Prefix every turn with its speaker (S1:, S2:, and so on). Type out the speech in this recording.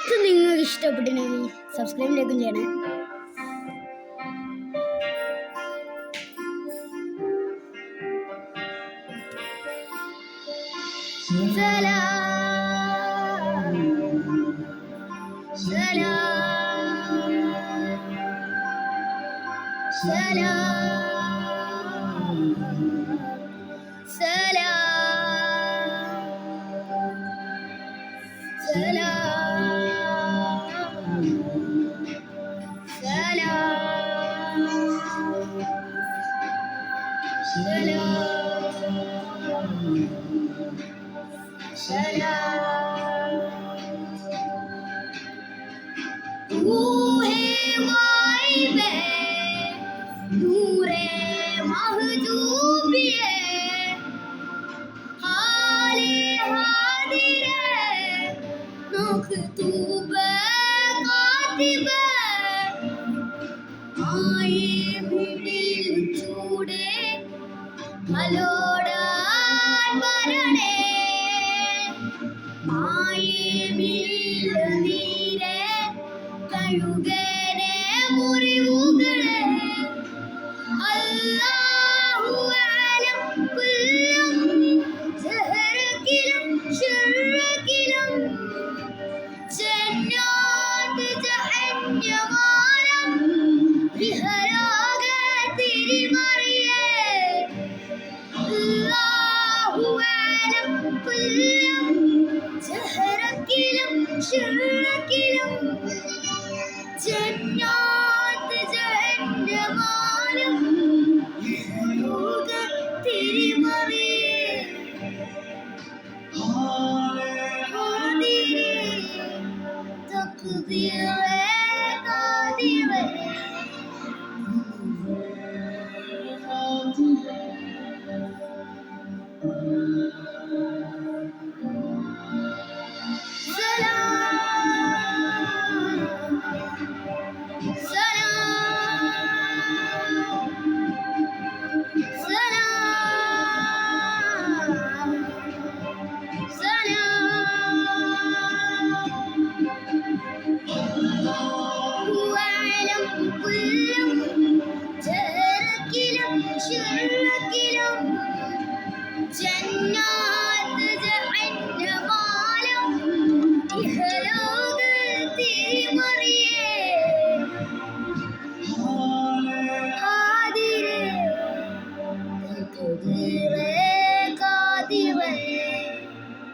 S1: ഇത് നിങ്ങൾക്ക് ഇഷ്ടപ്പെട്ടിട്ടുണ്ടെങ്കിൽ സബ്സ്ക്രൈബിലേക്കും ചെയ്യണേ. സലാം സലാം സലാം സലാം सलाम रूहे गायबे नूरे महजूबिये हाले हादिरे मखतूबे कातिबे आए भिड़िल चूड़े हलोड़ान वरणे നീരെ കഴുകനെ മുറിവുകളെ അല്ലാഹു അലം കുല്ലും സഹറകിലും ശർറകിലും ജന്നാത്ത് ജഹന്നമാലം റിഹരാഗ തിരിമറിയേ അല്ലാഹു അലം കുല്ലും ശർറകിലും ജന്നാത്ത് ജഹന്നമാലം റിഹരാഗ തിരിമറിയേ ഹാദിരേ തഖ്ദീർ